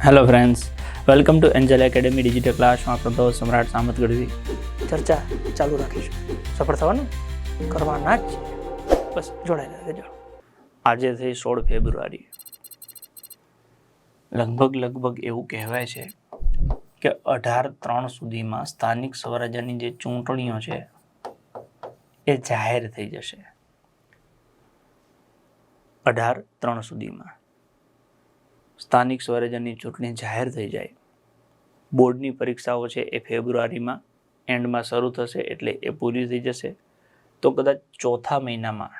Hello friends, welcome to Angel academy digital ક્લાસમાં આપણો દોસ્ત સમ્રાટ સામત ગઢવી ચર્ચા ચાલુ રાખીશું. સફળ થવાનું કરવાના જ છે, બસ જોડાયેલા રહેજો. આજે થઈ 16 ફેબ્રુઆરી. લગભગ એવું કહેવાય છે કે 18/3 સુધીમાં સ્થાનિક સ્વરાજ્યની જે ચૂંટણીઓ છે એ જાહેર થઈ જશે. 18/3 સુધીમાં સ્થાનિક સ્વરાજ્યની ચૂંટણી જાહેર થઈ જાય. બોર્ડની પરીક્ષાઓ છે એ ફેબ્રુઆરીમાં એન્ડમાં શરૂ થશે, એટલે એ પૂરી થઈ જશે. તો કદાચ ચોથા મહિનામાં,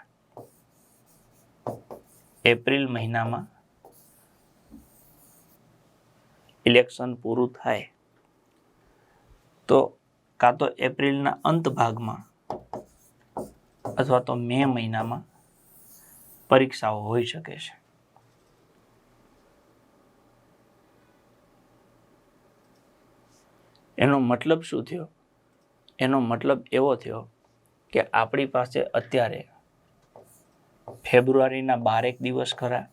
એપ્રિલ મહિનામાં ઇલેક્શન પૂરું થાય, તો કાં તો એપ્રિલના અંત ભાગમાં અથવા તો મે મહિનામાં પરીક્ષાઓ હોઈ શકે છે. એનો મતલબ શું થયો? એનો મતલબ એવો થયો કે આપણી પાસે અત્યારે ફેબ્રુઆરીના 12 દિવસ ખરા,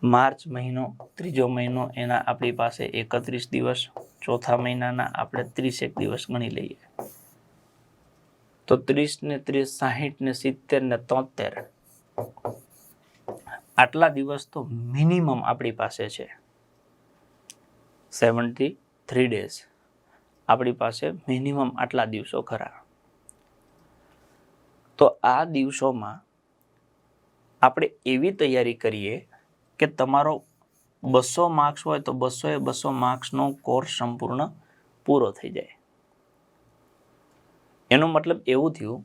માર્ચ મહિનો, ત્રીજો મહિનો એના આપણી પાસે 31 દિવસ, ચોથા મહિનાના આપણે 30 દિવસ ગણી લઈએ તો 30 ને 30, 60 ને 70 ને 73, આટલા દિવસ તો મિનિમમ આપણી પાસે છે. 73 days આપણી પાસે મિનિમમ આટલા દિવસો ખરા. તો આ દિવસોમાં આપણે એવી તૈયારી કરીએ કે તમારો 200 માર્ક્સ હોય તો 200 માર્ક્સનો કોર્સ સંપૂર્ણ પૂરો થઈ જાય. એનો મતલબ એવું થયું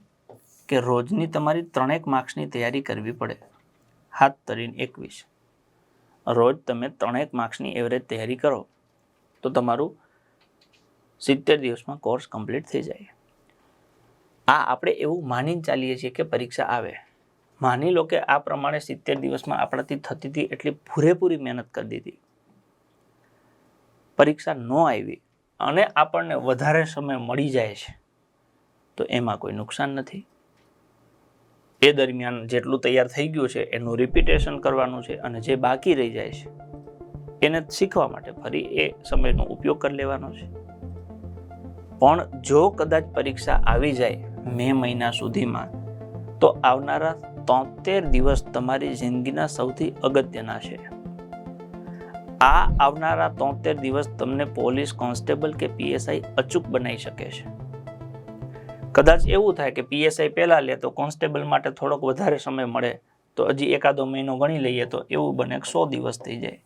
કે રોજની તમારી 3 માર્ક્સની તૈયારી કરવી પડે. હાથ તરીને 21, રોજ તમે 3 માર્ક્સની એવરેજ તૈયારી કરો તો તમારું 70 દિવસમાં કોર્સ કમ્પ્લીટ થઈ જાય. આ આપણે એવું માનીને ચાલીએ છીએ કે પરીક્ષા આવે. માની લો કે આ પ્રમાણે 70 દિવસમાં આપણાથી થતી હતી એટલી પૂરેપૂરી મહેનત કરી દીધી, પરીક્ષા ન આવી અને આપણને વધારે સમય મળી જાય છે, તો એમાં કોઈ નુકસાન નથી. એ દરમિયાન જેટલું તૈયાર થઈ ગયું છે એનું રિપીટેશન કરવાનું છે, અને જે બાકી રહી જાય છે એને શીખવા માટે ફરી એ સમયનો ઉપયોગ કરી લેવાનો છે. પણ જો કદાચ પરીક્ષા આવી જાય મે મહિના સુધીમાં, તો આવનારા 73 દિવસ તમારી જિંદગીના સૌથી અગત્યના છે. આ આવનારા 73 દિવસ તમને પોલીસ કોન્સ્ટેબલ કે પીએસઆઈ અચૂક બનાવી શકે છે. કદાચ એવું થાય કે પીએસઆઈ પહેલા લે તો કોન્સ્ટેબલ માટે થોડોક વધારે સમય મળે, તો હજી એકાદો મહિનો ગણી લઈએ તો એવું બને કે 100 દિવસ થઈ જાય.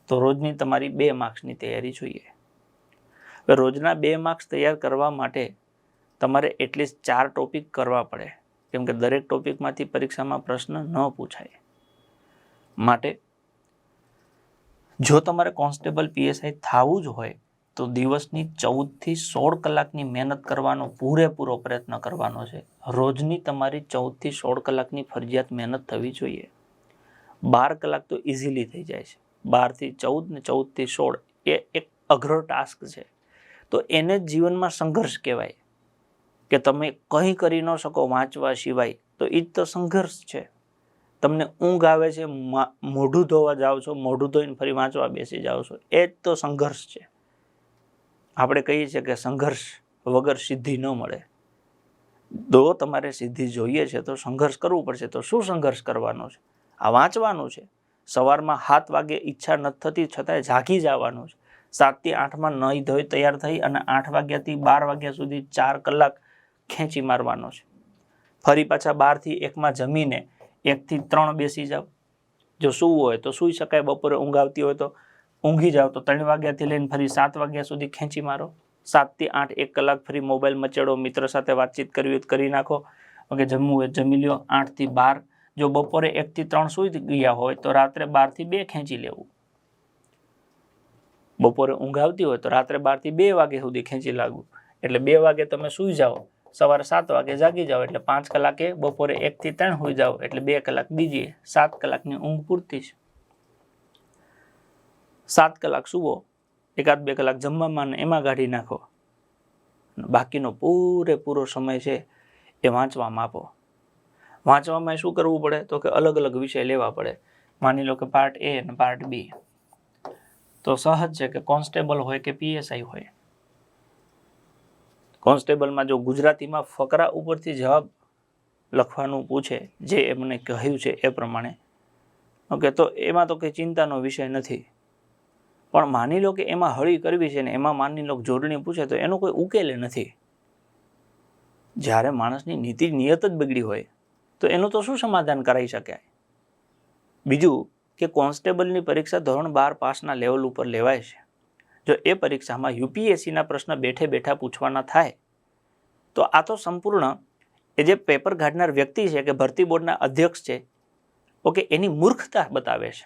તો રોજની તમારી 2 માર્ક્સની તૈયારી જોઈએ. રોજના 2 માર્ક્સ તૈયાર કરવા માટે તમારે એટલીસ્ટ 4 ટોપિક કરવા પડે, કેમ કે દરેક ટોપિકમાંથી પરીક્ષામાં પ્રશ્ન ન પૂછાય. માટે જો તમારે કોન્સ્ટેબલ પીએસઆઈ થવું જ હોય તો દિવસની 14 થી 16 કલાકની મહેનત કરવાનો પૂરેપૂરો પ્રયત્ન કરવાનો છે. રોજની તમારી 14 થી 16 કલાકની ફરજિયાત મહેનત થવી જોઈએ. 12 કલાક તો ઇઝીલી થઈ જાય છે. 12 થી 14 ને 14 થી 16 એ એક અઘરો ટાસ્ક છે. તો એને જ જીવનમાં સંઘર્ષ કહેવાય કે તમે કંઈ કરી ન શકો વાંચવા સિવાય, તો એ જ તો સંઘર્ષ છે. તમને ઊંઘ આવે છે, મોઢું ધોવા જાઓ છો, મોઢું ધોઈને ફરી વાંચવા બેસી જાઓ છો, એ જ તો સંઘર્ષ છે. આપણે કહીએ છીએ કે સંઘર્ષ વગર સિદ્ધિ ન મળે. જો તમારે સિદ્ધિ જોઈએ છે તો સંઘર્ષ કરવું પડશે. તો શું સંઘર્ષ કરવાનો છે? આ વાંચવાનું છે. સવારમાં 7 વાગે ઈચ્છા નથી થતી છતાંય જાગી જવાનું છે. 7 થી 8માં નહીં ધોઈ તૈયાર થઈ અને 8 વાગ્યાથી 12 વાગ્યા સુધી 4 કલાક ખેંચી મારવાનો છે. ફરી પાછા 12 થી 1માં જમીને 1 થી 3 બેસી જાઓ. જો સૂવું હોય તો સૂઈ શકાય, બપોરે ઊંઘ આવતી હોય તો ઊંઘી જાઓ, તો 3 વાગ્યાથી લઈને ફરી 7 વાગ્યા સુધી ખેંચી મારો. 7 થી 8 1 કલાક ફરી મોબાઈલ મચેડો, મિત્ર સાથે વાતચીત કરવી હોય કરી નાખો, ઓકે, જમવું હોય જમી લ્યો. 8 થી 12, જો બપોરે 1 થી 3 સૂઈ ગયા હોય તો રાત્રે 12 થી 2 ખેંચી લેવું. બપોરે ઊંઘ આવતી હોય તો રાત્રે 12 થી 2 વાગ્યા સુધી ખેંચી લાગવું. એટલે 2 વાગે તમે સૂઈ જાઓ, સવારે 7 વાગે જાગી જાઓ, એટલે 5 કલાકે બપોરે 1 થી 3 સૂઈ જાઓ, એટલે 2 કલાક બીજી 7 કલાકની ઊંઘ પૂરતી છે. 7 કલાક સૂવો, 1-2 કલાક જમવામાં ને એમાં કાઢી નાખો. બાકીનો પૂરેપૂરો સમય છે એ વાંચવામાં આપો. વાંચવામાં શું કરવું પડે? તો કે અલગ અલગ વિષય લેવા પડે. માની લો કે પાર્ટ એ અને પાર્ટ બી. તો સહજ છે કે કોન્સ્ટેબલ હોય કે પીએસઆઈ હોય. કોન્સ્ટેબલમાં જો ગુજરાતીમાં ફકરા ઉપરથી જવાબ લખવાનું પૂછે, જે એમને કહ્યું છે એ પ્રમાણે, ઓકે, તો એમાં તો કંઈ ચિંતાનો વિષય નથી. પણ માની લો કે એમાં હળી કરવી છે ને એમાં માની લો જોડણી પૂછે તો એનો કોઈ ઉકેલ નથી. જ્યારે માણસની નીતિ નિયત જ બગડી હોય તો એનું તો શું સમાધાન કરાવી શકાય? બીજું કે કોન્સ્ટેબલની પરીક્ષા ધોરણ 12 પાસના લેવલ ઉપર લેવાય છે. જો એ પરીક્ષામાં યુપીએસસીના પ્રશ્ન બેઠે બેઠા પૂછવાના થાય તો આ તો સંપૂર્ણ એ જે પેપર કાઢનાર વ્યક્તિ છે કે ભરતી બોર્ડના અધ્યક્ષ છે, ઓકે, એની મૂર્ખતા બતાવે છે.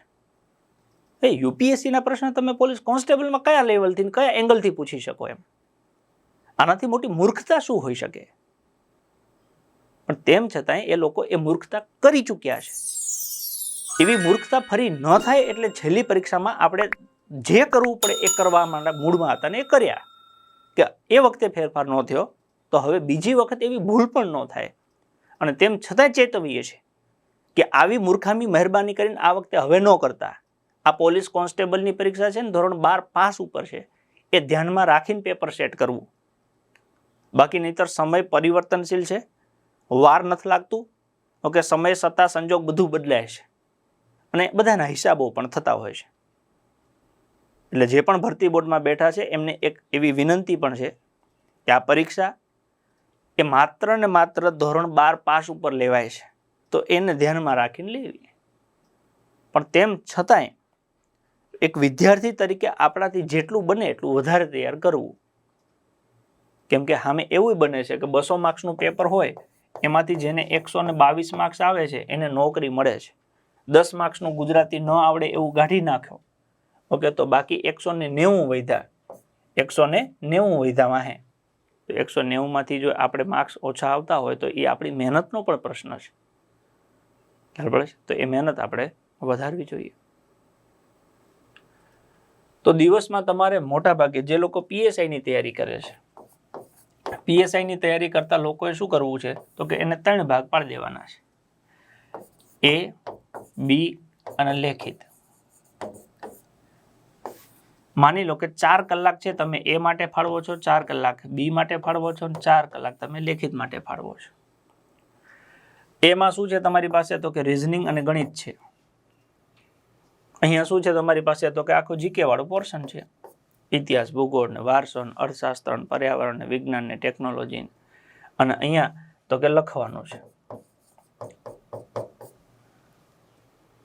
એ યુપીએસસીના પ્રશ્ન તમે પોલીસ કોન્સ્ટેબલમાં કયા લેવલથી કયા એંગલથી પૂછી શકો એમ? આનાથી મોટી મૂર્ખતા શું હોઈ શકે? પણ તેમ છતાંય એ લોકો એ મૂર્ખતા કરી ચૂક્યા છે. એવી મૂર્ખતા ફરી ન થાય એટલે છેલ્લી પરીક્ષામાં આપણે જે કરવું પડે એ કરવા માટે મૂળમાં હતા ને એ કર્યા. કે એ વખતે ફેરફાર ન થયો તો હવે બીજી વખત એવી ભૂલ પણ ન થાય. અને તેમ છતાંય ચેતવીએ છે કે આવી મૂર્ખામી મહેરબાની કરીને આ વખતે હવે ન કરતા. આ પોલીસ કોન્સ્ટેબલની પરીક્ષા છે ને ધોરણ 12 પાસ ઉપર છે, એ ધ્યાનમાં રાખીને પેપર સેટ કરવું. બાકી નહીતર સમય પરિવર્તનશીલ છે, વાર નથી લાગતું, ઓકે, સમય સત્તા સંજોગ બધું બદલાય છે અને બધાના હિસાબો પણ થતા હોય છે. એટલે જે પણ ભરતી બોર્ડમાં બેઠા છે એમને એક એવી વિનંતી પણ છે કે આ પરીક્ષા એ માત્ર ને માત્ર ધોરણ 12 પાસ ઉપર લેવાય છે, તો એને ધ્યાનમાં રાખીને લેવી. પણ તેમ છતાંય એક વિદ્યાર્થી તરીકે આપણાથી જેટલું બને એટલું વધારે તૈયાર કરવું. કેમ કે સામે એવું બને છે કે 200 માર્ક્સનું પેપર હોય એમાંથી જેને 122 માર્ક્સ આવે છે એને નોકરી મળે છે. 10 માર્ક્સનું ગુજરાતી ન આવડે એવું કાઢી નાખ્યો, ઓકે, તો બાકી 190 વધ્યા. 190 વધ્યા વાહે. તો 190 માંથી જો આપણે માર્ક્સ ઓછા આવતા હોય તો એ આપણી મહેનતનો પણ પ્રશ્ન છે. બરાબર છે? તો એ મહેનત આપણે વધારવી જોઈએ. તો દિવસમાં તમારે મોટા ભાગે જે લોકો પીએસઆઈની તૈયારી કરે છે, પીએસઆઈની તૈયારી કરતા લોકોએ શું કરવું છે તો કે એને 3 ભાગ પાડી દેવાના છે: એ, બી અને લેખિત. માની લો કે 4 કલાક છે તમે એ માટે ફાળવો છો, 4 કલાક બી માટે ફાળવો છો, 4 કલાક તમે લેખિત માટે ફાળવો છો. એમાં શું છે તમારી પાસે તો કે રીઝનિંગ અને ગણિત છે. અહીંયા શું છે તમારી પાસે તો કે આખું જીકે વાળું પોર્શન છે. ઇતિહાસ, ભૂગોળ ને વારસો, અર્થશાસ્ત્ર, પર્યાવરણ, વિજ્ઞાન ને ટેકનોલોજી. અને અહીંયા તો કે લખવાનું છે.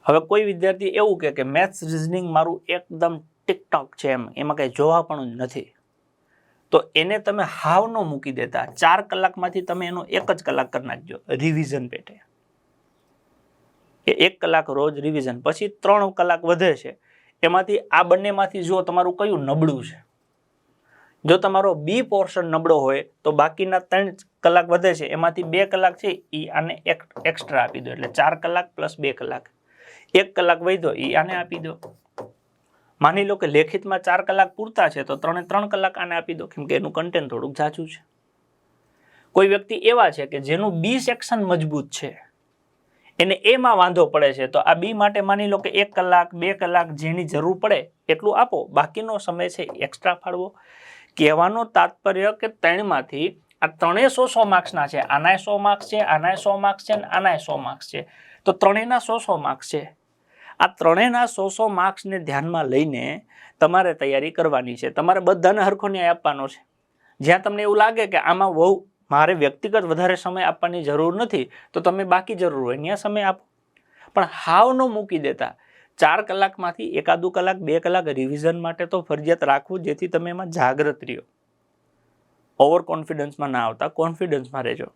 હવે કોઈ વિદ્યાર્થી એવું કે મેથ્સ રીઝનિંગ મારું એકદમ ટિકટોક છે, એમાં કઈ જોવા પણ નથી, તો એને તમે હાવ ન મૂકી દેતા. 4 કલાકમાંથી તમે એનો 1 જ કલાક કરી નાખજો રિવિઝન પેટે. કે 1 કલાક રોજ રિવિઝન, પછી 3 કલાક વધે છે. એમાંથી આ બંનેમાંથી જો તમારું કયું નબળું છે, જો તમારો બી પોર્શન નબળો હોય તો બાકીના 3 કલાક વધે છે એમાંથી 2 કલાક છે એ આને એક્સ્ટ્રા આપી દો. એટલે 4 કલાક પ્લસ 2 કલાક, 1 કલાક વધ્યો એ આને આપી દો. માની લો કે લેખિતમાં 4 કલાક પૂરતા છે તો 3 કલાક આને આપી દો, કેમ કે એનું કન્ટેન્ટ થોડુંક ઝાઝું છે. કોઈ વ્યક્તિ એવા છે કે જેનું બી સેક્શન મજબૂત છે, એને એમાં વાંધો પડે છે, તો આ બી માટે માની લો કે 1 કલાક 2 કલાક જેની જરૂર પડે એટલું આપો, બાકીનો સમય છે એક્સ્ટ્રા ફાળવો. કહેવાનો તાત્પર્ય કે 3 માંથી આ 100 માર્ક્સના છે, આનાય 100 માર્ક્સ છે, આનાય 100 માર્ક્સ છે અને આનાય 100 માર્ક્સ છે, તો ત્રણેયના 100 માર્ક્સ છે. આ ત્રણેયના 100 માર્ક્સને ધ્યાનમાં લઈને તમારે તૈયારી કરવાની છે. તમારે બધાને હરખો ન્યાય આપવાનો છે. જ્યાં તમને એવું લાગે કે આમાં બહુ મારે વ્યક્તિગત વધારે સમય આપવાની જરૂર નથી, તો તમે બાકી જરૂર હોય ત્યાં સમય આપો. પણ હાવ ન મૂકી દેતા. 4 કલાકમાંથી 1-2 કલાક 2 કલાક રિવિઝન માટે તો ફરજિયાત રાખવું, જેથી તમે એમાં જાગૃત રહ્યો. ઓવર કોન્ફિડન્સમાં ના આવતા, કોન્ફિડન્સમાં રહેજો.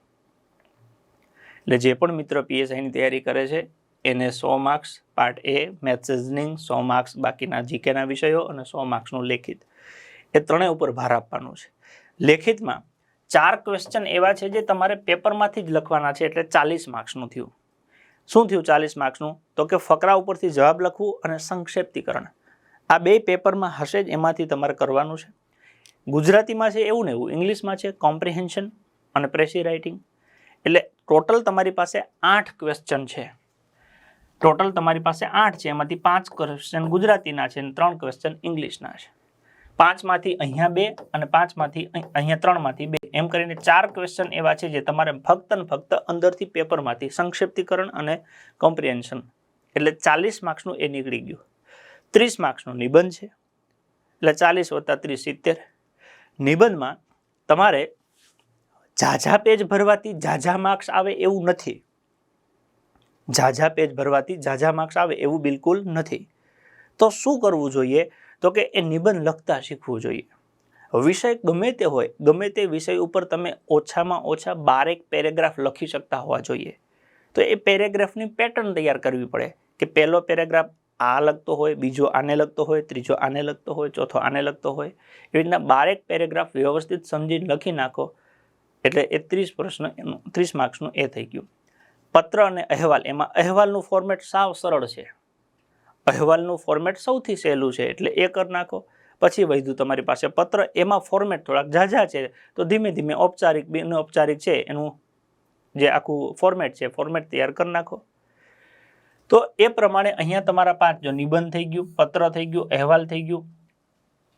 એટલે જે પણ મિત્ર પીએસઆઈની તૈયારી કરે છે એને 100 માર્ક્સ પાર્ટ એ મેથ્સ રીઝનિંગ, 100 માર્ક્સ બાકીના જીકેના વિષયો અને 100 માર્ક્સનું લેખિત, એ ત્રણેય ઉપર ભાર આપવાનો છે. લેખિતમાં 4 ક્વેશ્ચન એવા છે જે તમારે પેપરમાંથી જ લખવાના છે, એટલે 40 માર્ક્સનું થયું. શું થયું 40 માર્ક્સનું? તો કે ફકરા ઉપરથી જવાબ લખવું અને સંક્ષેપ્તીકરણ. આ 2 પેપરમાં હશે જ, એમાંથી તમારે કરવાનું છે. ગુજરાતીમાં છે એવું ને એવું, ઇંગ્લિશમાં છે કોમ્પ્રિહેન્શન અને પ્રેસી રાઇટિંગ. એટલે ટોટલ તમારી પાસે 8 ક્વેશ્ચન છે. ટોટલ તમારી પાસે 8 છે, એમાંથી 5 ક્વેશ્ચન ગુજરાતીના છે અને 3 ક્વેશ્ચન ઇંગ્લિશના છે. 5 માંથી અહીંયા 2 અને 5 માંથી અહીંયા 3 માંથી 2 એમ કરીને 4 ક્વેશ્ચન એવા છે જે તમારે ફક્ત ને ફક્ત અંદરથી પેપરમાંથી સંક્ષિપ્તીકરણ અને કોમ્પ્રિહેન્શન એટલે 40 માર્ક્સનું એ નીકળી ગયું. 30 માર્ક્સનો નિબંધ છે એટલે 40 + 30 70. નિબંધમાં તમારે ઝાઝા પેજ ભરવાથી ઝાઝા માર્ક્સ આવે એવું નથી. ઝાઝા પેજ ભરવાથી ઝાઝા માર્ક્સ આવે એવું બિલકુલ નથી. તો શું કરવું જોઈએ? તો કે એ નિબંધ લખતા શીખવું જોઈએ. વિષય ગમે તે હોય, ગમે તે વિષય ઉપર તમે ઓછામાં ઓછા 12 પેરેગ્રાફ લખી શકતા હોવા જોઈએ. તો એ પેરેગ્રાફની પેટર્ન તૈયાર કરવી પડે કે પહેલો પેરેગ્રાફ આ લગતો હોય, બીજો આને લગતો હોય, ત્રીજો આને લગતો હોય, ચોથો આને લગતો હોય. એવી રીતના 12 પેરેગ્રાફ વ્યવસ્થિત સમજીને લખી નાખો એટલે એ 30 પ્રશ્ન 30 માર્ક્સનું એ થઈ ગયું. પત્ર અને અહેવાલ, એમાં અહેવાલનું ફોર્મેટ સાવ સરળ છે. અહેવાલનું ફોર્મેટ સૌથી સહેલું છે એટલે એ કરી નાખો. પછી વધ્યું તમારી પાસે પત્ર, એમાં ફોર્મેટ થોડાક ઝાઝા છે તો ધીમે ધીમે ઔપચારિક બિન ઔપચારિક છે એનું જે આખું ફોર્મેટ છે ફોર્મેટ તૈયાર કરી નાખો. તો એ પ્રમાણે અહીંયા તમારા 5 જો નિબંધ થઈ ગયું, પત્ર થઈ ગયું, અહેવાલ થઈ ગયું,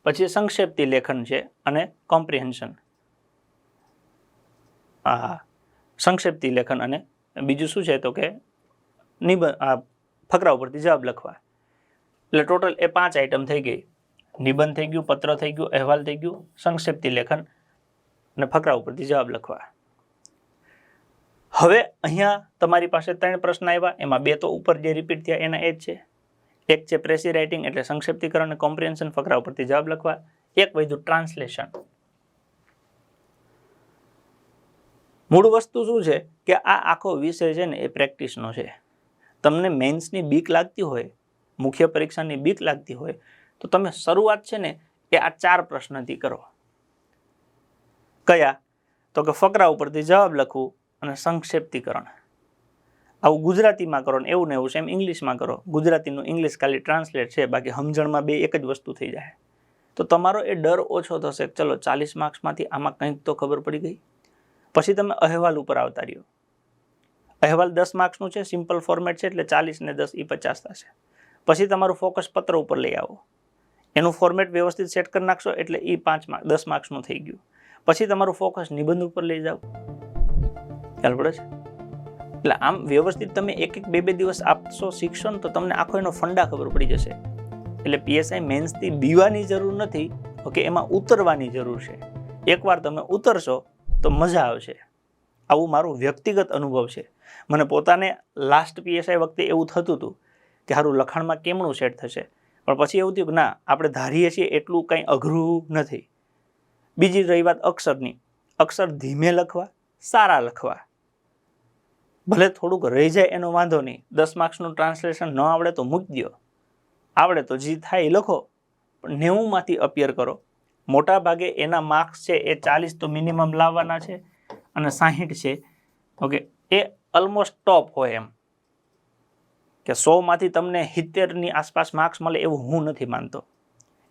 પછી સંક્ષેપ્તી લેખન છે અને કોમ્પ્રિહેન્શન. સંક્ષેપ્તી લેખન અને બીજું શું છે તો કે નિબંધ, ફકરા ઉપરથી જવાબ લખવા. એટલે ટોટલ એ 5 આઈટમ થઈ ગઈ. નિબંધ થઈ ગયું, પત્ર થઈ ગયું, અહેવાલ થઈ ગયું, સંક્ષેપ્તી લેખન અને ફકરા ઉપરથી જવાબ લખવા. હવે અહીંયા તમારી પાસે 3 પ્રશ્ન આવ્યા, એમાં 2 તો ઉપર જે રિપીટ થયા એના એ જ છે. એક છે પ્રેસી રાઇટિંગ એટલે સંક્ષેપ્તીકરણ અને કોમ્પ્રિહેન્શન, ફકરા ઉપરથી જવાબ લખવા. એક વધ્યું ટ્રાન્સલેશન. મૂળ વસ્તુ શું છે કે આ આખો વિષય છે ને એ પ્રેક્ટિસનો છે. તમને મેન્સની બીક લાગતી હોય, મુખ્ય પરીક્ષાની બીક લાગતી હોય તો તમે શરૂઆત છે ને એ આ 4 પ્રશ્નથી કરો. કયા? તો કે ફકરા ઉપરથી જવાબ લખવું અને સંક્ષેપ્તીકરણ. આવું ગુજરાતીમાં કરો ને એવું ને એવું સેમ ઇંગ્લિશમાં કરો. ગુજરાતીનું ઇંગ્લિશ ખાલી ટ્રાન્સલેટ છે, બાકી સમજણમાં બે એક જ વસ્તુ થઈ જાય. તો તમારો એ ડર ઓછો થશે. ચલો 40 માર્ક્સમાંથી આમાં કંઈક તો ખબર પડી ગઈ. પછી તમે અહેવાલ ઉપર આવતા રહ્યો. અહેવાલ 10 માર્ક્સનું છે, સિમ્પલ ફોર્મેટ છે એટલે 40 ને 10 = 50 થશે. પછી તમારું ફોકસ પત્ર ઉપર લઈ આવો, એનું ફોર્મેટ વ્યવસ્થિત સેટ કરી નાખશો એટલે એ 10 માર્ક્સનું થઈ ગયું. પછી તમારું ફોકસ નિબંધ ઉપર લઈ જાઓ. ખ્યાલ પડે છે? એટલે આમ વ્યવસ્થિત તમે એક 2 દિવસ આપશો, શીખશો ને તો તમને આખો એનો ફંડા ખબર પડી જશે. એટલે પીએસઆઈ મેન્સથી બીવાની જરૂર નથી, ઓકે, એમાં ઉતરવાની જરૂર છે. એકવાર તમે ઉતરશો તો મજા આવશે. આવું મારું વ્યક્તિગત અનુભવ છે. મને પોતાને લાસ્ટ પીએસઆઈ વખતે એવું થતું હતું કે સારું લખાણમાં કેમનું સેટ થશે, પણ પછી એવું થયું કે ના, આપણે ધારીએ છીએ એટલું કંઈ અઘરું નથી. બીજી રહી વાત અક્ષરની, અક્ષર ધીમે લખવા, સારા લખવા. ભલે થોડુંક રહી જાય એનો વાંધો નહીં. 10 માર્ક્સનું ટ્રાન્સલેશન ન આવડે તો મૂકી દો, આવડે તો જે થાય એ લખો, પણ 90માંથી અપિયર કરો. મોટા ભાગે એના માર્ક્સ છે એ 40 તો મિનિમમ લાવવાના છે અને 60 છે, ઓકે, એ ઓલમોસ્ટ ટોપ હોય. એમ કે 100માંથી તમને 70ની આસપાસ માર્ક્સ મળે એવું હું નથી માનતો.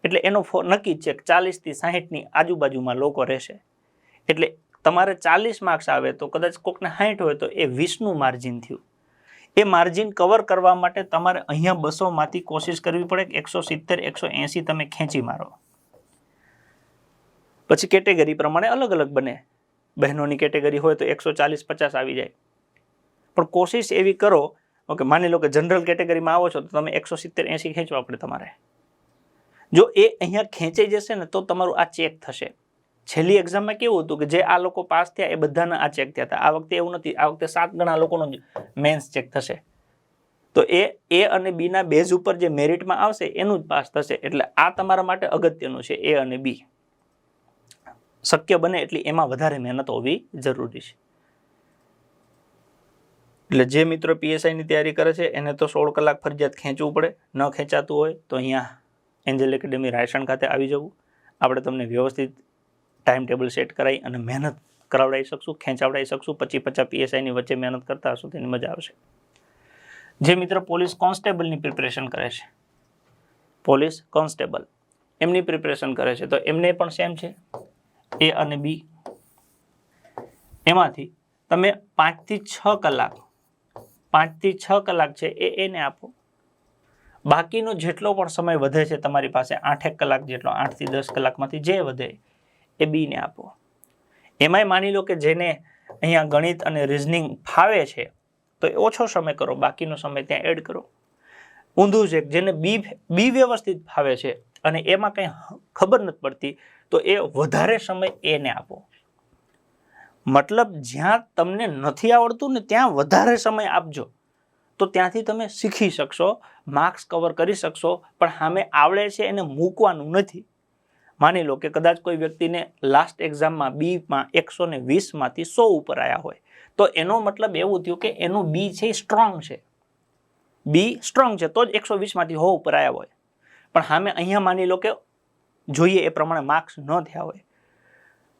એટલે એનો નક્કી જ છે કે 40થી 60ની આજુબાજુમાં લોકો રહેશે. એટલે તમારે 40 માર્ક્સ આવે તો કદાચ કોકને 60 હોય તો એ 20નું માર્જિન થયું. એ માર્જિન કવર કરવા માટે તમારે અહીંયા 200માંથી કોશિશ કરવી પડે કે 170 180 તમે ખેંચી મારો. પછી કેટેગરી પ્રમાણે અલગ અલગ બને. બહેનોની કેટેગરી હોય તો 140-50 આવી જાય. પણ કોશિશ એવી કરો, ઓકે, માની લો કે જનરલ કેટેગરીમાં આવો છો તો તમે 170-80 ખેંચવા પડે તમારે. જો એ અહીંયા ખેંચાઈ જશે ને તો તમારું આ ચેક થશે. છેલ્લી એક્ઝામમાં કેવું હતું કે જે આ લોકો પાસ થયા એ બધાના આ ચેક થયા હતા. આ વખતે એવું નથી. આ વખતે 7 ગણા લોકોનો મેન્સ ચેક થશે. તો એ અને બી ના બેઝ ઉપર જે મેરિટમાં આવશે એનું જ પાસ થશે. એટલે આ તમારા માટે અગત્યનું છે, એ અને બી. શક્ય બને એટલી એમાં વધારે મહેનત હોવી જરૂરી છે. એટલે જે મિત્રો પીએસઆઈની તૈયારી કરે છે એને તો 16 કલાક ફરજિયાત ખેંચવું પડે. ન ખેંચાતું હોય તો અહીંયા એન્જલ એકેડેમી રાયસણ ખાતે આવી જવું. આપણે તમને વ્યવસ્થિત ટાઈમ ટેબલ સેટ કરાવી અને મહેનત કરાવડાવી શકશું, ખેંચાવડાવી શકશું. 25-50 પીએસઆઈની વચ્ચે મહેનત કરતા હશું તેની મજા આવશે. જે મિત્ર પોલીસ કોન્સ્ટેબલની પ્રિપરેશન કરે છે, પોલીસ કોન્સ્ટેબલ એમની પ્રિપરેશન કરે છે, તો એમને પણ સેમ છે, એ અને બી. એમાંથી તમે 5 થી 6 કલાક 5 થી 6 કલાક છે એ એને આપો. બાકીનો જેટલો પણ સમય વધે છે તમારી પાસે 8 કલાક જેટલો, 8 થી 10 કલાકમાંથી જે વધે એ બીને આપો. એમાંય માની લો કે જેને અહીંયા ગણિત અને રિઝનિંગ ફાવે છે તો એ ઓછો સમય કરો, બાકીનો સમય ત્યાં એડ કરો. ઊંધું છે, જેને બી વ્યવસ્થિત ફાવે છે અને એમાં કંઈ ખબર નથી પડતી તો એ વધારે સમય એને આપો. મતલબ જ્યાં તમને નથી આવડતું ને ત્યાં વધારે સમય આપજો, તો ત્યાંથી તમે શીખી શકશો, માર્ક્સ કવર કરી શકશો. પણ સામે આવડે છે એને મૂકવાનું નથી. માની લો કે કદાચ કોઈ વ્યક્તિને લાસ્ટ એક્ઝામમાં બીમાં 120માંથી 100 ઉપર આવ્યા હોય, તો એનો મતલબ એવું થયું કે એનું બી છે સ્ટ્રોંગ છે, બી સ્ટ્રોંગ છે તો જ 120માંથી 100 ઉપર આવ્યા હોય. પણ સામે અહીંયા માની લો કે જોઈએ એ પ્રમાણે માર્ક્સ ન થયા હોય,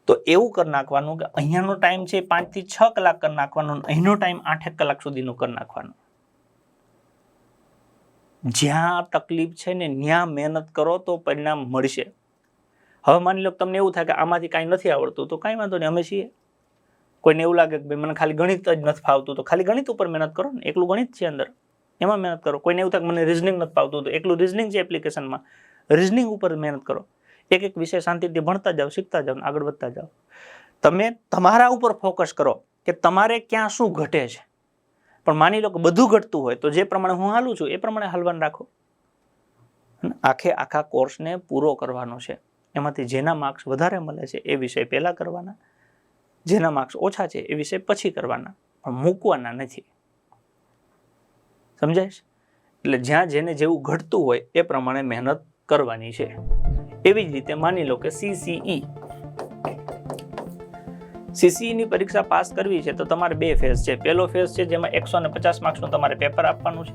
તો એવું કરી નાખવાનું કે અહીંયાનો ટાઈમ છે 5 થી 6 કલાક કરી નાખવાનો, અહીંનો ટાઈમ 8 કલાક સુધીનો કરી નાખવાનો. જ્યાં તકલીફ છે ને ત્યાં મહેનત કરો તો પરિણામ મળશે. હવે માની લો તમને એવું થાય કે આમાંથી કાંઈ નથી આવડતું, તો કાંઈ વાંધો નહીં, અમે છીએ. કોઈને એવું લાગે કે ભાઈ મને ખાલી ગણિત જ નથી ફાવતું, તો ખાલી ગણિત ઉપર મહેનત કરો ને, એકલું ગણિત છે અંદર, એમાં મહેનત કરો. કોઈને એવું થાય કે મને રિઝનિંગ નથી ફાવતું, તો એકલું રિઝનિંગ છે એપ્લિકેશનમાં, રિઝનિંગ ઉપર મહેનત કરો. એક એક વિષય શાંતિથી ભણતા જાઓ, શીખતા જાઓ, આગળ વધતા જાઓ. તમે તમારા ઉપર ફોકસ કરો કે તમારે ક્યાં શું ઘટે છે. પણ માની લો કે બધું ઘટતું હોય તો જે પ્રમાણે હું હાલું છું એ પ્રમાણે હાલવાનું રાખો. આખા કોર્સને પૂરો કરવાનો છે. એમાંથી જેના માર્ક્સ વધારે મળે છે એ વિષય પહેલા કરવાના, જેના માર્ક્સ ઓછા છે એ વિષય પછી કરવાના, પણ મૂકવાના નથી. સમજાય છે? એટલે જ્યાં જેને જેવું ઘટતું હોય એ પ્રમાણે મહેનત કરવાની છે. એવી જ રીતે માની લો કે સીસીઈની પરીક્ષા પાસ કરવી છે તો તમારે 2 ફેઝ છે. પહેલો ફેઝ છે જેમાં 150 માર્ક્સનું તમારે પેપર આપવાનું છે.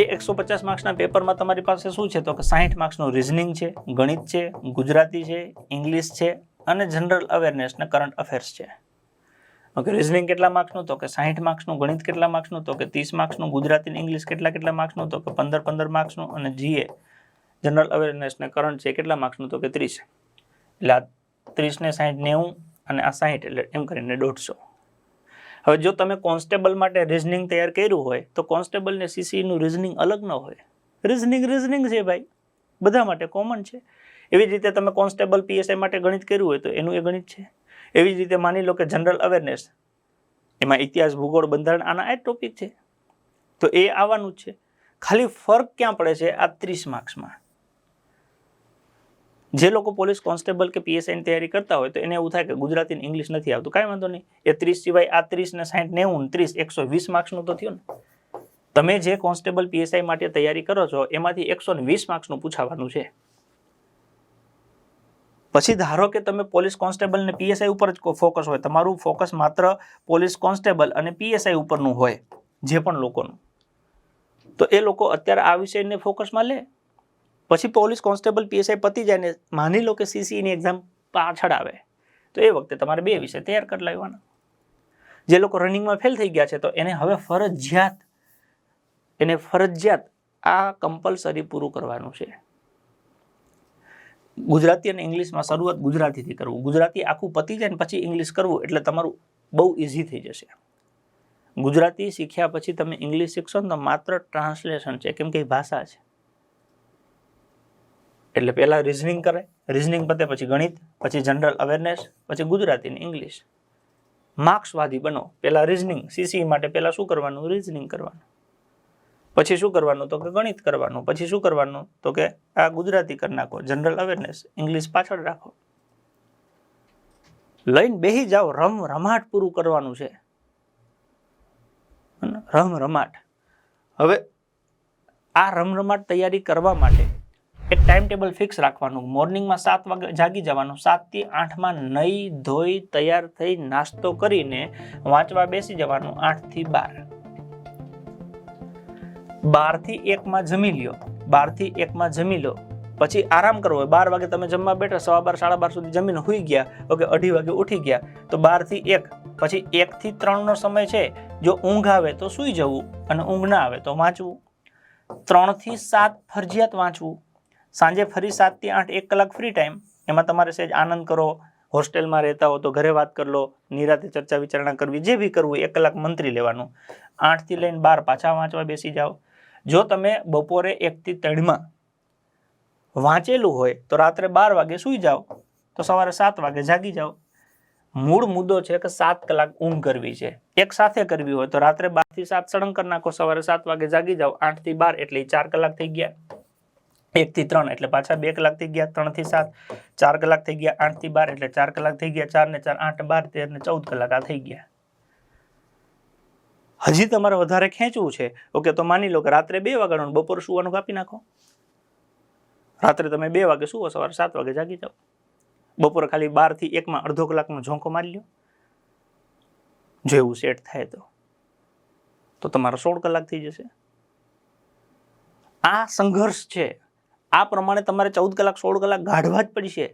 એ 150 માર્ક્સના પેપરમાં તમારી પાસે શું છે તો કે 60 માર્ક્સનું રિઝનિંગ છે, ગણિત છે, ગુજરાતી છે, ઇંગ્લિશ છે અને જનરલ અવેરનેસ ને કરંટ અફેર્સ છે. ઓકે, રિઝનિંગ કેટલા માર્ક્સનું તો કે 60 માર્ક્સનું, ગણિત કેટલા માર્ક્સનું તો કે 30 માર્ક્સનું, ગુજરાતી અને ઇંગ્લિશ કેટલા માર્ક્સનું તો કે 15 માર્ક્સનું, અને જીએ જનરલ અવેરનેસ ને કરંટ છે કેટલા માર્ક્સનું તો કે 30. એટલે આ 30 ને 60 90 અને આ 60 એટલે એમ કરીને 150. હવે જો તમે કોન્સ્ટેબલ માટે રિઝનિંગ તૈયાર કર્યું હોય તો કોન્સ્ટેબલ ને સીસીનું રિઝનિંગ અલગ ન હોય. રિઝનિંગ છે ભાઈ, બધા માટે કોમન છે. એવી જ રીતે તમે કોન્સ્ટેબલ પીએસઆઈ માટે ગણિત કર્યું હોય તો એનું એ ગણિત છે. એવી જ રીતે માની લો કે જનરલ અવેરનેસ, એમાં ઇતિહાસ, ભૂગોળ, બંધારણ, આના આ ટોપિક છે તો એ આવવાનું જ છે. ખાલી ફરક ક્યાં પડે છે? આ 30 માર્ક્સમાં. જે લોકો પોલીસ કોન્સ્ટેબલ કે પીએસઆઈની તૈયારી કરતા હોય તો એને એવું થાય કે ગુજરાતી અને ઇંગ્લિશ નથી આવતું, કાંઈ વાંધો નહીં. એ 30 સિવાય આ 30 ને 60 90 30 120 માર્ક્સનું તો થયું ને. તમે જે કોન્સ્ટેબલ પીએસઆઈ માટે તૈયારી કરો છો એમાંથી 120 માર્ક્સનું પૂછાવાનું છે. પછી ધારો કે તમે પોલીસ કોન્સ્ટેબલ ને પીએસઆઈ ઉપર જ ફોકસ હોય, તમારું ફોકસ માત્ર પોલીસ કોન્સ્ટેબલ અને પીએસઆઈ ઉપરનું હોય જે પણ લોકોનું, તો એ લોકો અત્યારે આ વિષયને ફોકસમાં લે. પછી પોલીસ કોન્સ્ટેબલ પીએસઆઈ પતી જાય ને માની લો કે સીસીની એક્ઝામ પાછળ આવે તો એ વખતે તમારે 2 વિષય તૈયાર કરી લેવાના. જે લોકો રનિંગમાં ફેલ થઈ ગયા છે તો એને હવે ફરજિયાત આ કમ્પલસરી પૂરું કરવાનું છે. ગુજરાતી અને ઇંગ્લિશમાં શરૂઆત ગુજરાતીથી કરવું. ગુજરાતી આખું પતી જાય ને પછી ઇંગ્લિશ કરવું એટલે તમારું બહુ ઇઝી થઈ જશે. ગુજરાતી શીખ્યા પછી તમે ઇંગ્લિશ શીખશો ને તો માત્ર ટ્રાન્સલેશન છે, કેમ કે ભાષા છે. એટલે પહેલા રિઝનિંગ કરે, રિઝનિંગ પતે પછી ગણિત, પછી જનરલ અવેરનેસ, પછી ગુજરાતી અને ઇંગ્લિશ. માર્ક્સવાદી બનો. પહેલા રિઝનિંગ, સીસી માટે પહેલા શું કરવાનું? રિઝનિંગ કરવાનું. પછી શું કરવાનું તો કે ગણિત કરવાનું. પછી શું કરવાનું તો કે આ ગુજરાતી કરી નાખો, જનરલ અવેરનેસ, ઇંગ્લિશ પાછળ રાખો. લઈને બેસી જાઓ, રમાટ પૂરું કરવાનું છે. રમાટ. હવે આ રમરમાટ તૈયારી કરવા માટે એક ટાઈમ ટેબલ ફિક્સ રાખવાનું. મોર્નિંગમાં 7 વાગે જાગી જવાનું, 7 થી 8માં નહીં ધોઈ તૈયાર થઈ નાસ્તો કરીને વાંચવા બેસી જવાનું 8 થી 12. 12 થી 1માં જમી લ્યો, 12 થી 1માં જમી લો, પછી આરામ કરવો. 12 વાગે તમે જમવા બેઠા, 12:15 સાડા 12 સુધી જમીને સુઈ ગયા, ઓકે, 2:30 વાગે ઉઠી ગયા તો 12 થી 1, પછી 1 થી 3નો સમય છે. જો ઊંઘ આવે તો સુઈ જવું અને ઊંઘ ના આવે તો વાંચવું. 3 થી 7 ફરજિયાત વાંચવું. સાંજે ફરી 7 થી 8 1 કલાક ફ્રી ટાઈમ, એમાં તમારે સહેજ આનંદ કરો, હોસ્ટેલમાં રહેતા હો તો ઘરે વાત કરી લો, નિરાતે ચર્ચા વિચારણા કરવી, જે બી કરવું 1 કલાક મંત્રી લેવાનું. 8 થી લઈને 12 પાછા વાંચવા બેસી જાઓ. જો તમે બપોરે 1 થી 3 વાંચેલું હોય તો રાત્રે 12 વાગે સુઈ જાઓ તો સવારે 7 વાગે જાગી જાઓ. મૂળ મુદ્દો છે કે 7 કલાક ઊંઘ કરવી છે. એક સાથે કરવી હોય તો રાત્રે 12 થી 7 સળંગ કરી નાખો, સવારે 7 વાગે જાગી જાઓ. 8 થી 12 એટલે 4 કલાક થઈ ગયા. 1 થી 3 એટલે પાછા 2 કલાક થઈ ગયા. 3 થી 7 4 કલાક થઈ ગયા. 8 થી 12 એટલે 4 કલાક થઈ ગયા. 4 ને 4 8 12 13 ને 14 કલાક આ થઈ ગયા. હજી તમારે વધારે ખેંચવું છે ઓકે તો માની લો કે રાત્રે 2 વાગ્યાનું બપોર સુવાનું કાપી નાખો. રાત્રે તમે 2 વાગે સુવો, સવારે 7 વાગે જાગી જાઓ. બપોરે ખાલી 12 થી 1 માં અડધો કલાકનો ઝોંકો મારી લો. જો એવું સેટ થાય તો તમારો 16 કલાક થઈ જશે. આ સંઘર્ષ છે. આ પ્રમાણે તમારે 14 કલાક 16 કલાક ગાઢવા જ પડશે.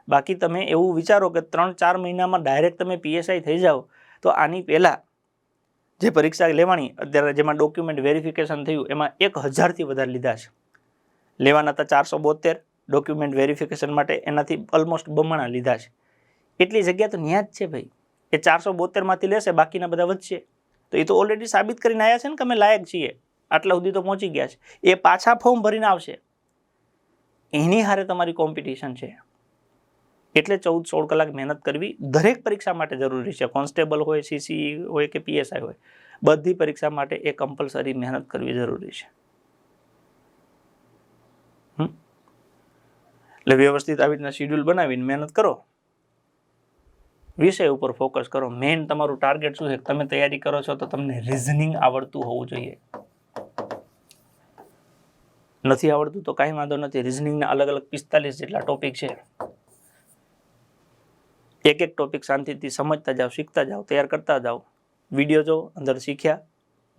બાકી તમે એવું વિચારો કે 3-4 મહિનામાં ડાયરેક્ટ તમે પીએસઆઈ થઈ જાઓ તો આની પહેલા જે પરીક્ષા લેવાની અત્યારે જેમાં ડોક્યુમેન્ટ વેરિફિકેશન થયું એમાં 1000 થી વધારે લીધા છે. લેવાના હતા 472 ડોક્યુમેન્ટ વેરિફિકેશન માટે, એનાથી ઓલમોસ્ટ બમણા લીધા છે. એટલી જગ્યા તો ન્યા જ છે ભાઈ. એ 472 માંથી લેશે, બાકીના બધા વધશે. તો એ તો ઓલરેડી સાબિત કરીને આવ્યા છે ને કે અમે લાયક છીએ, આટલા સુધી તો પહોંચી ગયા છે. એ પાછા ફોર્મ ભરીને આવશે. એની હારે તમારી કોમ્પિટિશન છે. એટલે 14-16 કલાક મહેનત કરવી દરેક પરીક્ષા માટે જરૂરી છે. કોન્સ્ટેબલ હોય, સીસી હોય કે પીએસઆઈ હોય, બધી પરીક્ષા માટે એ કમ્પલસરી મહેનત કરવી જરૂરી છે. એટલે વ્યવસ્થિત આવી રીતના શિડ્યુલ બનાવીને મહેનત કરો, વિષય ઉપર ફોકસ કરો. મેઇન તમારું ટાર્ગેટ શું છે? તમે તૈયારી કરો છો તો તમને રિઝનિંગ આવડતું હોવું જોઈએ. નથી આવડતું તો કાંઈ વાંધો નથી. રિઝનિંગના અલગ અલગ 45 જેટલા ટોપિક છે. એક એક ટોપિક શાંતિથી સમજતા જાઓ, શીખતા જાઓ, તૈયાર કરતા જાઓ. વિડીયો જો અંદર શીખ્યા,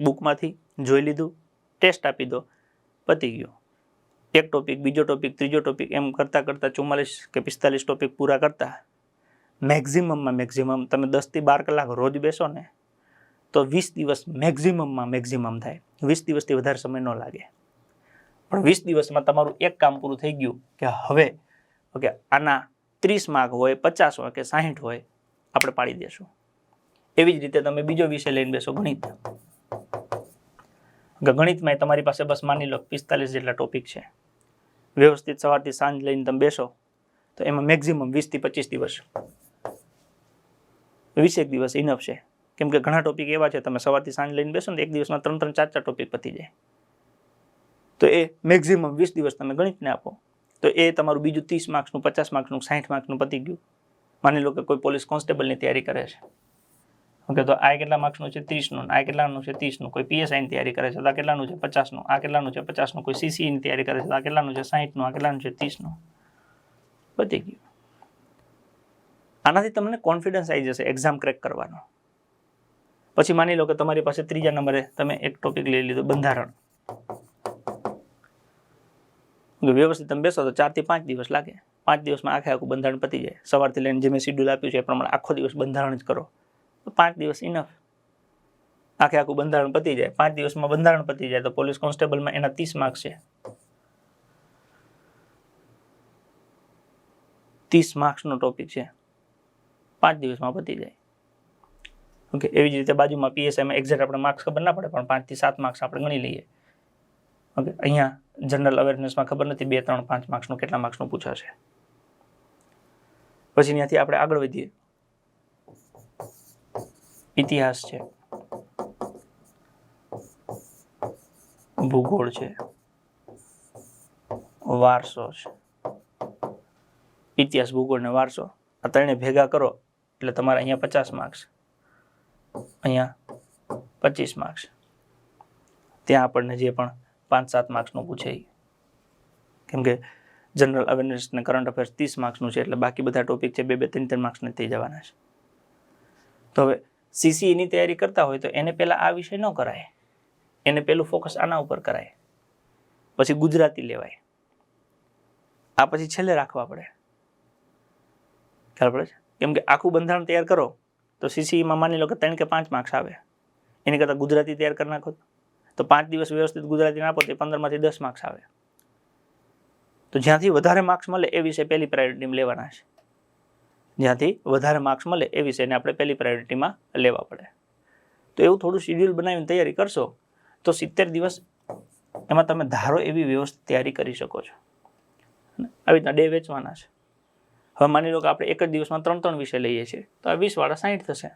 બુકમાંથી જોઈ લીધું, ટેસ્ટ આપી દો, પતી ગયો. એક ટોપિક, બીજો ટોપિક, ત્રીજો ટોપિક એમ કરતાં કરતાં 44 કે 45 ટોપિક પૂરા કરતા મેક્ઝિમમમાં મેક્ઝિમમ તમે 10 થી 12 કલાક રોજ બેસો ને તો 20 દિવસ મેક્ઝિમમમાં મેક્ઝિમમ થાય. 20 દિવસથી વધારે સમય ન લાગે. પણ 20 દિવસમાં તમારું એક કામ પૂરું થઈ ગયું કે હવે ઓકે આના 30 માર્ક હોય, 50 હોય કે 60 હોય આપણે પાડી દેશું. એવી જ રીતે તમે બીજો વિષય લઈને બેસો, ગણિત. ગણિતમાં તમારી પાસે બસ માની લો 45 જેટલા ટોપિક છે. વ્યવસ્થિત સવારથી સાંજ લઈને તમે બેસો તો એમાં મેક્ઝિમમ 20 થી 25 દિવસ, 20 દિવસ ઇનફ છે. કેમ કે ઘણા ટોપિક એવા છે તમે સવારથી સાંજ લઈને બેસો ને એક દિવસમાં 3-3, 4-4 ટોપિક પતી જાય. તો એ મેક્ઝિમમ 20 દિવસ તમે ગણિતને આપો તો એ તમારું બીજું 30 માર્ક્સનું, 50 માર્ક્સનું, 60 માર્ક્સનું પતી ગયું. માની લો કે કોઈ પોલીસ કોન્સ્ટેબલની તૈયારી કરે છે ઓકે તો આ કેટલા માર્ક્સનું છે? 30નું. આ કેટલાનું છે? 30નું. કોઈ પીએસઆઈની તૈયારી કરે છે તો આ કેટલાનું છે? 50નું. આ કેટલાનું છે? 50નું. કોઈ સીસીની તૈયારી કરે છે તો આ કેટલાનું છે? 60નું. આ કેટલાનું છે? 30નું. પતી ગયું. આનાથી તમને કોન્ફિડન્સ આવી જશે એક્ઝામ ક્રેક કરવાનો. પછી માની લો કે તમારી પાસે 3જા નંબરે તમે એક ટોપિક લઈ લીધો, બંધારણ. વ્યવસ્થિત તમે બેસો તો 4 થી 5 દિવસ લાગે. 5 દિવસમાં આખું બંધારણ પતી જાય. સવારથી લઈને જે મેં શિડ્યુલ આપ્યું છે એ પ્રમાણે આખો દિવસ બંધારણ જ કરો તો 5 દિવસ ઇનફ. આખું બંધારણ પતી જાય. 5 દિવસમાં બંધારણ પતી જાય તો પોલીસ કોન્સ્ટેબલમાં એના 30 માર્ક્સ છે. 30 માર્ક્સનો ટોપિક છે, 5 દિવસમાં પતી જાય. ઓકે એવી જ રીતે બાજુમાં પીએસઆઈમાં એક્ઝેક્ટ આપણે માર્ક્સ ખબર ના પડે પણ 5 થી 7 માર્ક્સ આપણે ગણી લઈએ. ઓકે અહીંયા જનરલ અવેરનેસમાં ખબર નથી 2, 3, 5 માર્ક્સનું કેટલા માર્ક્સનું પૂછાશે. પછી ત્યાંથી આપણે આગળ વધીએ. ઇતિહાસ છે, ભૂગોળ છે, વારસો છે. ઇતિહાસ, ભૂગોળ ને વારસો આ ત્રણે ભેગા કરો એટલે તમારે અહીંયા 50 માર્ક્સ, અહીંયા 25 માર્ક્સ. ત્યાં આપણને જે પણ 5-7 માર્ક્સનું પૂછે. કેમ કે જનરલ અવેરનેસ ને કરંટ અફેર્સ 30 માર્ક્સનું છે એટલે બાકી બધા ટોપિક છે 2-2, 3-3 માર્ક્સને થઈ જવાના છે. તો હવે સીસીઈની તૈયારી કરતા હોય તો એને પહેલાં આ વિષય ન કરાય. એને પહેલું ફોકસ આના ઉપર કરાય. પછી ગુજરાતી લેવાય. આ પછી છેલ્લે રાખવા પડે. ખ્યાલ પડે છે? કેમ કે આખું બંધારણ તૈયાર કરો તો સીસીઈમાં માની લો કે 3 કે 5 માર્ક્સ આવે. એની કરતાં ગુજરાતી તૈયાર કરી નાખો તો 5 દિવસ વ્યવસ્થિત ગુજરાતીને આપો તો 15માંથી 10 માર્ક્સ આવે. તો જ્યાંથી વધારે માર્ક્સ મળે એ વિષય પહેલી પ્રાયોરિટીમાં લેવાના છે. જ્યાંથી વધારે માર્ક્સ મળે એ વિષયને આપણે પહેલી પ્રાયોરિટીમાં લેવા પડે. તો એવું થોડું શિડ્યુલ બનાવીને તૈયારી કરશો તો 70 દિવસ એમાં તમે ધારો એવી વ્યવસ્થિત તૈયારી કરી શકો છો. આવી રીતના ડે વેચવાના છે. હવે માની લો કે આપણે એક જ દિવસમાં 3 વિષય લઈએ છીએ તો આ 20 વાળા 60 થશે.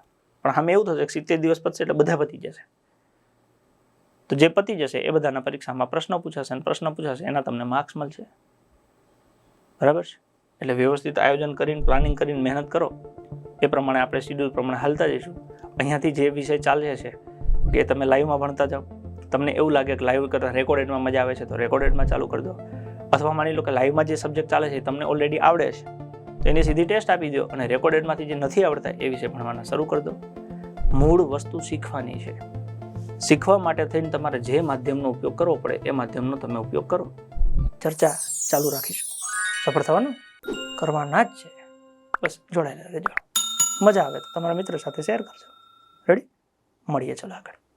પણ આમ એવું થશે કે 70 દિવસ પતશે એટલે બધા પતી જશે. તો જે પતી જશે એ બધાના પરીક્ષામાં પ્રશ્નો પૂછાશે અને પ્રશ્ન પૂછાશે એના તમને માર્ક્સ મળશે. બરાબર છે. એટલે વ્યવસ્થિત આયોજન કરીને પ્લાનિંગ કરીને મહેનત કરો એ પ્રમાણે આપણે શિડ્યુલ પ્રમાણે હાલતા જઈશું. અહીંયાથી જે વિષય ચાલે છે કે તમે લાઈવમાં ભણતા જાઓ, તમને એવું લાગે કે લાઈવ કરતાં રેકોર્ડેડમાં મજા આવે છે તો રેકોર્ડેડમાં ચાલુ કરી દો. અથવા માની લો કે લાઈવમાં જે સબ્જેક્ટ ચાલે છે તમને ઓલરેડી આવડે છે તો એની સીધી ટેસ્ટ આપી દો અને રેકોર્ડેડમાંથી જે નથી આવડતા એ વિશે ભણવાના શરૂ કરી દો. મૂળ વસ્તુ શીખવાની છે. શીખવા માટે થઈને તમારે જે માધ્યમનો ઉપયોગ કરવો પડે એ માધ્યમનો તમે ઉપયોગ કરો. ચર્ચા ચાલુ રાખીશું. સફળ થવાનું કરવાના જ છે. બસ જોડાયેલા રહેજો. મજા આવે તો તમારા મિત્ર સાથે શેર કરજો. રેડી? મળીએ ચાલો આગળ.